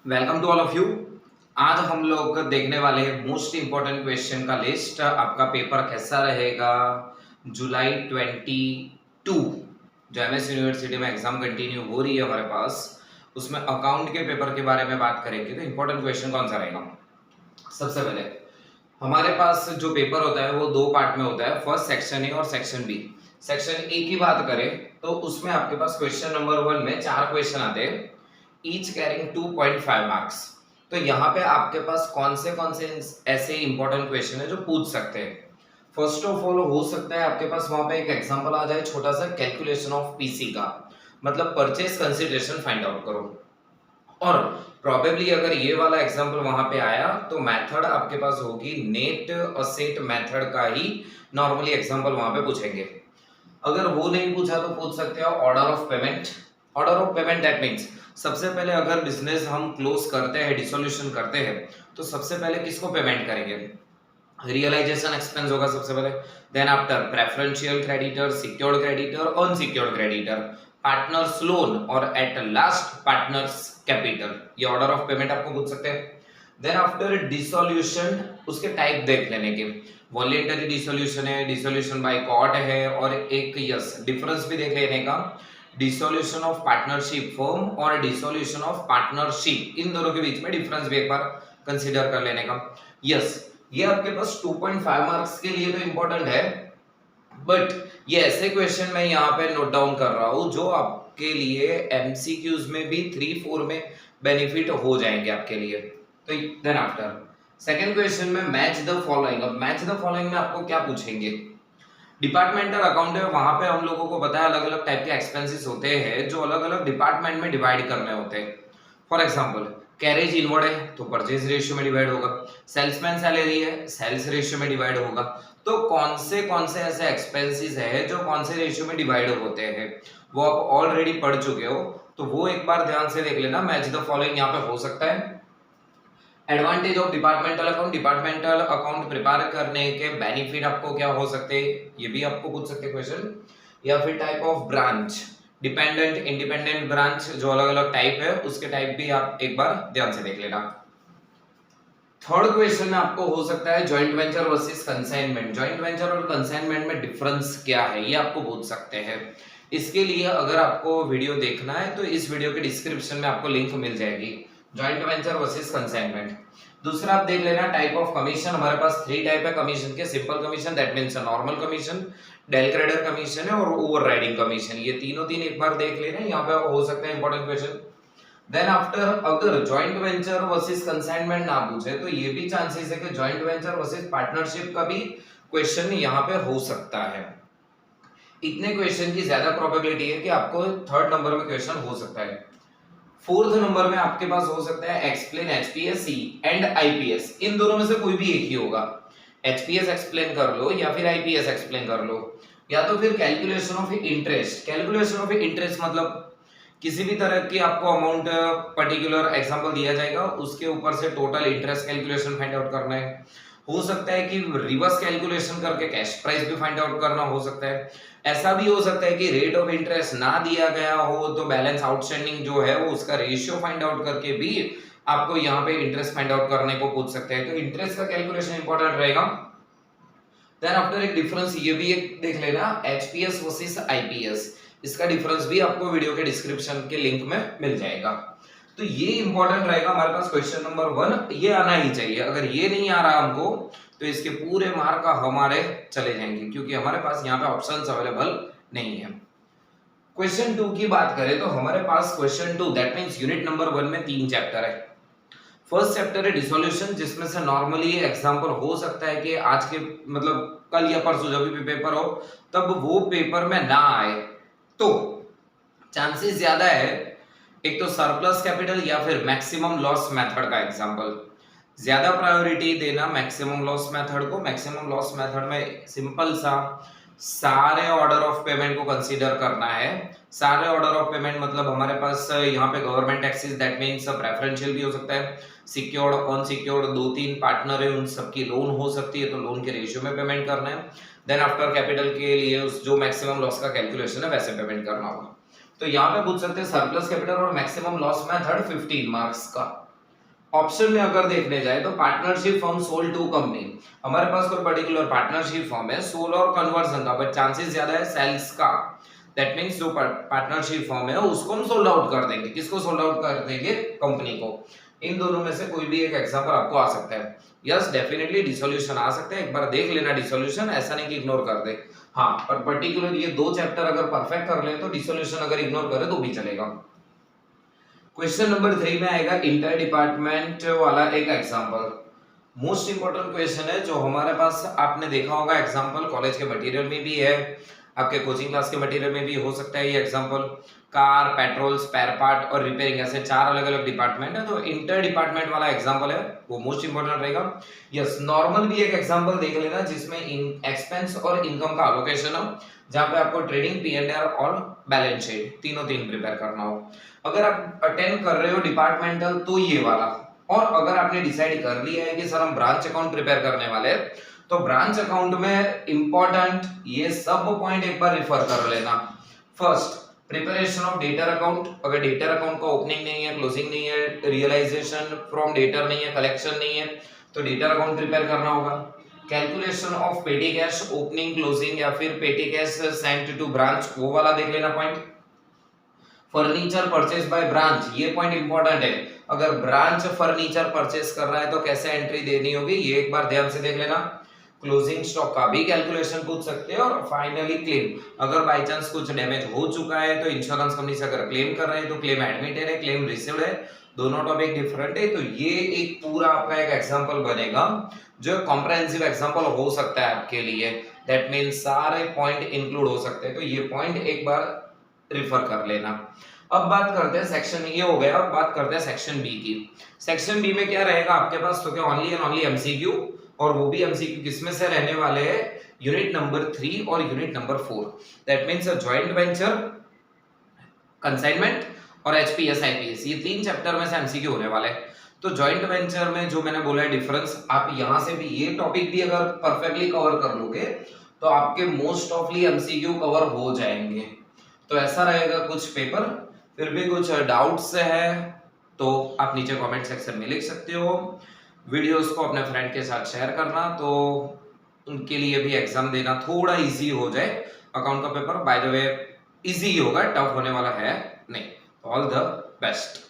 Welcome to all of you. आज हम लोग देखने वाले मोस्ट इंपॉर्टेंट क्वेश्चन का लिस्ट। आपका पेपर कैसा रहेगा जुलाई 22 जो एमएस यूनिवर्सिटी में एग्जाम कंटिन्यू हो रही है हमारे पास, उसमें अकाउंट के पेपर के बारे में बात करेंगे। तो इंपॉर्टेंट क्वेश्चन कौन सा रहेगा? सबसे पहले हमारे पास जो पेपर होता है वो दो पार्ट में होता है, फर्स्ट सेक्शन ए और सेक्शन बी। सेक्शन ए की बात करें तो उसमें आपके पास क्वेश्चन नंबर 1 में 4 क्वेश्चन आते हैं, ईच कैरिंग 2.5 मार्क्स। तो यहाँ पे आपके पास कौन से ऐसे इंपॉर्टेंट क्वेश्चन है जो पूछ सकते हैं। फर्स्ट ऑफ ऑल हो सकता है आपके पास वहां पे एक एग्जांपल आ जाए छोटा सा, कैलकुलेशन ऑफ पीसी का, मतलब परचेज कंसिडरेशन फाइंड आउट करो। और प्रोबेबली अगर ये वाला एग्जांपल वहां पे आया तो मेथड आपके पास होगी नेट असेट मेथड का ही नॉर्मली एग्जांपल वहां पे पूछेंगे। अगर वो नहीं पूछा तो पूछ सकते हो order of payment. Order of payment that means सबसे पहले अगर बिजनेस हम क्लोज करते हैं, डिसोल्यूशन करते हैं, तो सबसे पहले किसको पेमेंट करेंगे? रियलाइजेशन एक्सपेंस होगा सबसे पहले, then after preferential creditor, secured creditor, unsecured creditor, partners loan और एट लास्ट पार्टनर्स कैपिटल। ये ऑर्डर ऑफ पेमेंट आपको पूछ सकते हैं। देन आफ्टर डिसोल्यूशन उसके टाइप देख लेने के, वॉलेंटरी डिसोल्यूशन है, डिसोल्यूशन बाय कॉर्ट है, और एक यस डिफरेंस भी देख लेने का, डिसोल्यूशन ऑफ पार्टनरशिप फर्म और डिसोल्यूशन ऑफ पार्टनरशिप, इन दोनों के बीच में डिफरेंस भी एक बार कंसीडर कर लेने का। यस ये आपके पास 2.5 मार्क्स के लिए तो इंपॉर्टेंट है, बट ये ऐसे क्वेश्चन मैं यहाँ पे नोट डाउन कर रहा हूँ जो आपके लिए एमसीक्यूज में भी 3-4 में बेनिफिट हो जाएंगे आपके लिए। तो देन आफ्टर सेकंड क्वेश्चन में मैच द फॉलोइंग। अब मैच द फॉलोइंग में आपको क्या पूछेंगे? डिपार्टमेंटल अकाउंट है, वहां पे हम लोगों को पता है अलग अलग टाइप के एक्सपेंसेस होते हैं जो अलग अलग डिपार्टमेंट में डिवाइड करने होते हैं। फॉर एग्जांपल कैरेज इनवर्ड है तो परचेज रेशियो में डिवाइड होगा, सेल्समैन सैलरी है सेल्स रेशियो में डिवाइड होगा। तो कौन से ऐसे एक्सपेंसेस है जो कौन से रेशियो में डिवाइड होते हैं वो आप ऑलरेडी पढ़ चुके हो, तो वो एक बार ध्यान से देख लेना। मैच द फॉलोइंग यहाँ पे हो सकता है। Advantage of departmental account prepare करने के बेनिफिट आपको क्या हो सकते हैं, ये भी आपको पूछ सकते क्वेश्चन। या फिर type of branch, dependent independent branch, जो अलग अलग टाइप है उसके टाइप भी आप एक बार ध्यान से देख लेना। थर्ड क्वेश्चन में आपको हो सकता है joint venture versus consignment. Joint venture और कंसाइनमेंट में डिफरेंस क्या है ये आपको पूछ सकते हैं। इसके लिए अगर आपको वीडियो देखना है तो इस वीडियो के डिस्क्रिप्शन में आपको लिंक मिल जाएगी, जॉइंट वेंचर वर्सेस कंसाइनमेंट। दूसरा आप देख लेना टाइप ऑफ कमीशन। हमारे पास 3 टाइप है कमीशन के, simple commission that means normal commission, del credere commission है और ओवरराइडिंग कमीशन। ये तीनों एक बार देख लेना, यहाँ पे हो सकता है इंपॉर्टेंट क्वेश्चन। देन आफ्टर अगर जॉइंट वेंचर वर्सेस कंसाइनमेंट ना पूछे तो ये भी चांसेस है कि जॉइंट वेंचर वर्सेस पार्टनरशिप का भी क्वेश्चन यहाँ पे हो सकता है। इतने क्वेश्चन की ज्यादा प्रोबेबिलिटी है कि आपको थर्ड नंबर में क्वेश्चन हो सकता है। फोर्थ नंबर में आपके पास हो सकता है एक्सप्लेन एचपीएस एंड आईपीएस। इन दोनों में से कोई भी एक ही होगा, एचपीएस एक्सप्लेन कर लो या फिर आईपीएस एक्सप्लेन कर लो, या तो फिर calculation of interest. Calculation of interest मतलब किसी भी तरह की आपको अमाउंट पर्टिकुलर एग्जांपल दिया जाएगा, उसके ऊपर से total interest calculation find out करना है। हो सकता है कि रिवर्स कैलकुलेशन करके कैश प्राइस भी फाइंड आउट करना हो सकता है। ऐसा भी हो सकता है कि रेट ऑफ इंटरेस्ट ना दिया गया हो तो बैलेंस आउटस्टैंडिंग जो है वो उसका रेशियो फाइंड आउट करके भी आपको यहाँ पे इंटरेस्ट फाइंड आउट करने को पूछ सकते हैं। तो इंटरेस्ट का कैलकुलेशन इंपॉर्टेंट रहेगा। देन आफ्टर एक डिफरेंस ये भी एक देख लेना, एचपीएस वर्सेस आईपीएस। इसका डिफरेंस भी आपको वीडियो के डिस्क्रिप्शन के लिंक में मिल जाएगा। तो ये इंपॉर्टेंट रहेगा हमारे पास क्वेश्चन नंबर 1, ये आना ही चाहिए। अगर ये नहीं आ रहा हमको तो इसके पूरे मार्क हमारे चले जाएंगे, क्योंकि हमारे पास यहाँ पे ऑप्शंस अवेलेबल नहीं है। क्वेश्चन 2 की बात करें तो हमारे पास question 2 that means unit number 1 में 3 चैप्टर है। फर्स्ट चैप्टर है डिसोल्यूशन, जिसमें से नॉर्मली एग्जांपल हो सकता है कि आज के मतलब कल या परसों जब भी पेपर हो तब वो पेपर में ना आए, तो चांसेस ज्यादा है एक तो सरप्लस कैपिटल या फिर मैक्सिमम लॉस मेथड का एग्जांपल। ज्यादा प्रायोरिटी देना मैक्सिमम लॉस मेथड को। मैक्सिमम लॉस मेथड में सिंपल सा सारे ऑर्डर ऑफ पेमेंट को कंसीडर करना है। सारे ऑर्डर ऑफ पेमेंट मतलब हमारे पास यहाँ पे government taxes that means preferential भी हो सकता है, सिक्योर्ड अनसिक्योर्ड 2-3 पार्टनर है उन सबकी लोन हो सकती है, तो लोन के रेशियो में पेमेंट करना है। देन आफ्टर कैपिटल के लिए उस जो मैक्सिमम लॉस का कैलकुलेशन है वैसे पेमेंट करना होगा। तो यहाँ पे पूछ सकते हैं सरप्लस कैपिटल और मैक्सिमम लॉस मेथड 15 मार्क्स का। ऑप्शन में अगर देखने जाए तो partnership form sold to company, हमारे पास कोई पर्टिकुलर पार्टनरशिप फॉर्म है, सोल और कन्वर्जन का, बट चांसेस ज्यादा है सेल्स का। दैट मींस जो पार्टनरशिप फॉर्म है उसको हम सोल्ड आउट कर देंगे। किसको सोल्ड आउट कर देंगे? कंपनी को। इन दोनों में से कोई भी एक एग्जांपल आपको आ सकता है। यस डेफिनेटली डिसोल्यूशन आ सकते हैं, एक बार देख लेना डिसोल्यूशन, ऐसा नहीं कि इग्नोर कर दे। हाँ पर पर्टिकुलर ये दो चैप्टर अगर परफेक्ट कर ले तो डिसोल्यूशन अगर इग्नोर करे तो भी चलेगा। क्वेश्चन नंबर 3 में आएगा इंटर डिपार्टमेंट वाला एक एग्जांपल। मोस्ट इंपोर्टेंट क्वेश्चन है जो हमारे पास आपने देखा होगा एग्जांपल कॉलेज के मटेरियल में भी है, आपके कोचिंग क्लास के मटेरियल में भी हो सकता है ये example. Car, petrol, spare part और रिपेयरिंग, ऐसे 4 अलग अलग डिपार्टमेंट है, तो इंटर डिपार्टमेंट वाला एग्जांपल है वो मोस्ट इंपोर्टेंट रहेगा। यस नॉर्मल भी एक एग्जांपल देख लेना जिसमें एक्सपेंस और इनकम का अलोकेशन हो, जहां पे आपको ट्रेडिंग, पी&एल और बैलेंस शीट तीनों प्रिपेयर करना हो। अगर आप अटेंड कर रहे हो डिपार्टमेंटल तो ये वाला, और अगर आपने डिसाइड कर लिया है कि सर हम ब्रांच अकाउंट प्रिपेयर करने वाले हैं तो ब्रांच अकाउंट में इंपॉर्टेंट ये सब पॉइंट एक बार रिफर कर लेना। First preparation of debtor account, अगर डेटर अकाउंट का ओपनिंग नहीं है, क्लोजिंग नहीं है, रियलाइजेशन फ्रॉम डेटर नहीं है, कलेक्शन नहीं है, तो डेटर अकाउंट प्रिपेयर करना होगा। कैलकुलेशन ऑफ पेटी कैश, ओपनिंग, क्लोजिंग या फिर पेटी कैश सेंट टू ब्रांच, वो वाला देख लेना point. Furniture purchase by branch, ये पॉइंट इंपॉर्टेंट है, अगर ब्रांच फर्नीचर परचेज कर रहा है तो कैसे एंट्री देनी होगी ये एक बार ध्यान से देख लेना। क्लोजिंग स्टॉक का भी कैलकुलेशन पूछ सकते हैं, और फाइनली क्लेम, अगर बाय चांस कुछ डैमेज हो चुका है तो इंश्योरेंस कंपनी से अगर क्लेम कर रहे हैं तो क्लेम एडमिटेड है, क्लेम रिसीव्ड है, दोनों टॉपिक डिफरेंट है। तो ये एक पूरा आपका एक एग्जांपल बनेगा जो कॉम्प्रिहेंसिव एग्जांपल हो सकता है आपके लिए। दैट मींस सारे पॉइंट इंक्लूड हो सकते हैं, तो ये पॉइंट एक बार रिफर कर लेना। अब बात करते हैं सेक्शन, ये हो गया, अब बात करते हैं सेक्शन बी की। सेक्शन बी में क्या रहेगा आपके पास, तो क्या ओनली एंड ओनली एमसीक्यू, और वो भी एमसीक्यू किसमें से रहने वाले हैं, यूनिट नंबर 3 और unit number 4। That means joint venture, consignment और एचपीएस आईपीएस, ये 3 चैप्टर में से एमसीक्यू होने वाले हैं। तो जॉइंट वेंचर में जो मैंने बोला है डिफरेंस, आप यहां से भी ये टॉपिक भी अगर परफेक्टली कवर कर लोगे तो आपके मोस्ट ऑफली एमसीक्यू कवर हो जाएंगे। तो ऐसा रहेगा कुछ पेपर। फिर भी कुछ डाउट्स है तो आप नीचे कमेंट सेक्शन में लिख सकते हो। वीडियोस को अपने फ्रेंड के साथ शेयर करना, तो उनके लिए भी एग्जाम देना थोड़ा इजी हो जाए। अकाउंट का paper by the way easy होगा, टफ होने वाला है नहीं। All the best.